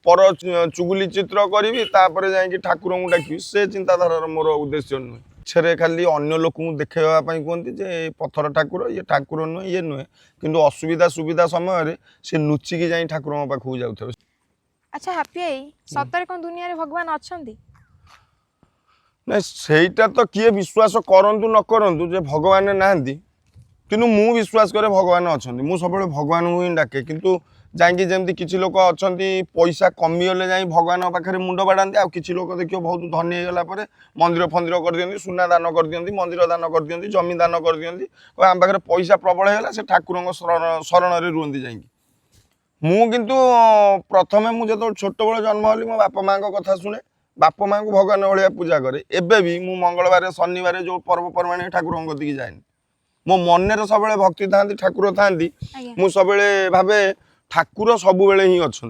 पर चुगुली चित्र करी तापर जाकि ठाकुर को डाक से चिंताधारा मोर उद्देश्य नुहे छे खाली अन्य लोक देखाई कहते जे पत्थर ठाकुर ये ठाकुर नुहे ये नुहे किंतु असुविधा सुविधा समय से नुचिकी जाई ठाकुर पाखक जाऊ। अच्छा हैप्पी आई सतरे कोन दुनिया रे भगवान अछंती ना सेटा तो किए विश्वास करंतु न करंतु जे भगवान नाहंती किंतु मु विश्वास करे भगवान अछंती मु सब भगवान को ही डाके किंतु जाकि जमी किसी लोक अच्छा पैसा कमिगले जा भगवान पाखे मुंड बाढ़ाती आउ किसी लोक देखिए बहुत धनी होगा मंदिर फंदिर कर दियंती सुना दान कर दियंती मंदिर दान कर दियंती जमी दान कर दियंती आम पाखे पैसा प्रबल होगा से ठाकुर शरण में रुहती जा मु किंतु प्रथमे मुझे छोट बड़े जन्म हली मो बापा माँ कथा शुणे बापा माँ को भगवान भाया पूजा करे एबे भी मु मंगलवार शनिवार जो पर्वपर्वाणी ठाकुर कती जाए मो मन सब भक्ति था ठाकुर था मु सब भावे ठाकुर सब ही अच्छा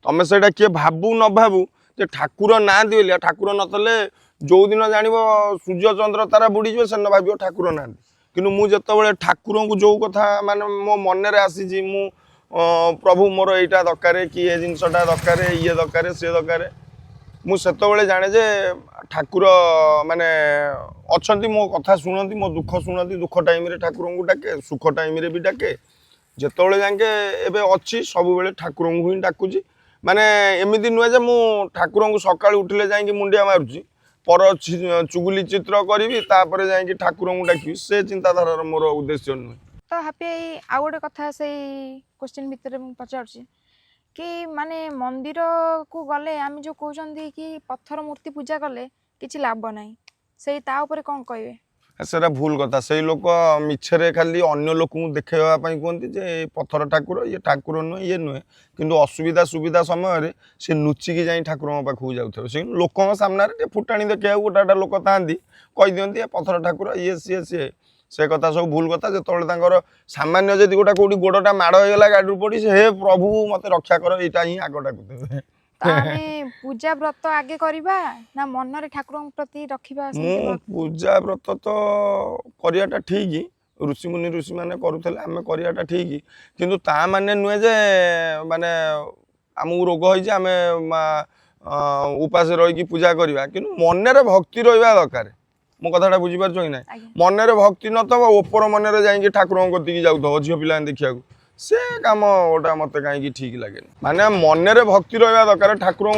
तुम से किए भावु न भावु जे ठाकुर ना बोलिया ठाकुर नतले जो दिन जान सूर्य चंद्र तारा बुड़ीजे से न भाव ठाकुर ना कि मुझे ठाकुर को जो कथा माने मो मन आसी मु प्रभु मोर यहाँ दरकार कि ये जिनसटा दरकार ये दरकार सी दरकार मुझे जाने जे ठाकुर माने अच्छा मो कथा शुणती मो दुख शुणती दुख टाइम ठाकुर को डाके सुख टाइम भी डाके जिते जाके एबे अच्छी सब बेले ठाकुर को ही डाकुची माने एमती नुहे जे मु ठाकुर को सका उठिले जाकि मुंडिया मारुची पर चुगुली चित्र करी तापर जाकि ठाकुर को डाक से चिंताधारा मोर उद्देश्य नुहे। तो हैप्पी आउ गोटे कथा से क्वेश्चन भितर पचार कि माने मंदिर को गले आम जो कहते कि पत्थर मूर्ति पूजा कले किसी लाभ ना से कौन कहे सेटा भूल कथा से लोक मिछरे खाली अन्य लोक देखाई कहते जे पत्थर ठाकुर ये ठाकुर नुहे ये नुहे किंतु असुविधा सुविधा समय से नुचिकी जाई ठाकुर पाखक जाऊ से लोक सामने फुटाणी देखा गोटा लोक था कही दिखती पत्थर ठाकुर ये सी सी से कथा सब भूल कथा जो सामान्य जदि गोटा कौटी गोड़टा माड़ होगा गाड़ी पड़ी से हे प्रभु मत रक्षा कर यहाँ ही आग डाकुते पूजा व्रत आगे करबा ना मन रे ठाकुर प्रति रखिबा पूजा व्रत तो करियाटा ठीक ऋषि मुनि ऋषि माने करूथले आमे करियाटा ठीक किंतु ता माने नुहे जे माने आमु रोग होई जे आमे उपास रही की पूजा करबा किंतु मन रे भक्ति रहिबा दरकार मो कथाटा बुझी पारछो कि नै मन रे भक्ति न तो ऊपर मन रे जाई ठाकुर कति जाऊ झियो पिला देखिया से काम गोटा मत कहीं ठीक लगे माने मन रे भक्ति रहा दरकार ठाकुर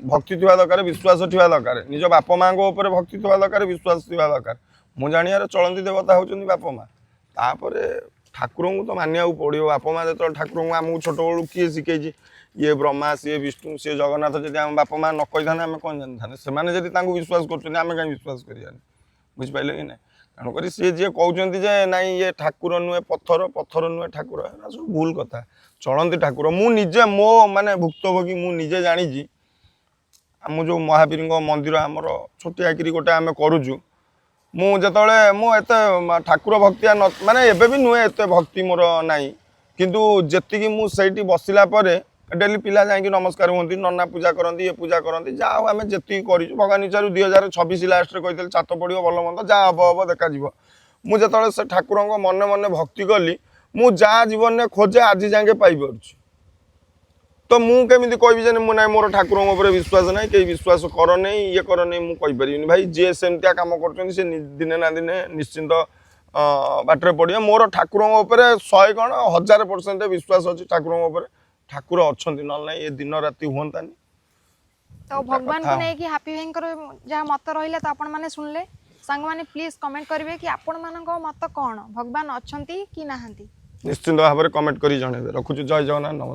भक्ति थी दरकार विश्वास थी दरकार निज बापा माँ भक्ति थी दरकार विश्वास थी दरकार मु जानियार चलती देवता होती बापा माँ तापर ठाकुर को तो मानिया पड़ो बापा माँ जो ठाकुर को आमको छोट बड़ू किए शिखे ये ब्रह्मा सी विष्णु सी जगन्नाथ जब आम बापा माँ न कही था कौन जानी था से विश्वास कर कहीं विश्वास करें बुझिपारे कि ना तेणुक सी जी कहते जे नाई ये ठाकुर नुहे पत्थर पत्थर नुहे ठाकुर सब भूल कथा चलती ठाकुर मुझे मो माने भुक्तभोगी मुझे जानी आम जो महावीर मंदिर आमर छोटियाकि गोटे आम करुचु मुझे ठाकुर भक्तिया न माने एबे भी नुहे एत भक्ति मोर नाई किंतु जेतिकी मुझे बसला डेली पिला जाकि नमस्कार होती नना पूजा करती ये पूजा करती जहाँ आम जी कर भगवान इच्छा 2026 लास्ट कहते छात पड़ो भल मंद जहाँ हम हम देखा मुझे से ठाकुर मन मन भक्ति कली मु जहाँ जीवन में खोजे आज जाके पाइपर तो मुझे कहि ना मोर ठाकुर विश्वास ना कहीं विश्वास कर नहीं ये कर नहीं मुझे भाई जी सेमतिया कम कर दिने ना दिने निश्चिंत बाटर पड़े मोर ठाकुर 100 कौन 1000% विश्वास अच्छी ठाकुर ठाकुर अच्छा ना ये दिन राति हूँ तो भगवान को नहीं कि हैप्पी भाई जहाँ मत रहा तो आपण मैंने सुनले सांग मैंने प्लीज कमेंट करेंगे कि आपण मान मत कौन भगवान अच्छा कि ना निश्चिंत भाव में कमेंट कर जन रखुच जय जगन्नाथ नमस्कार।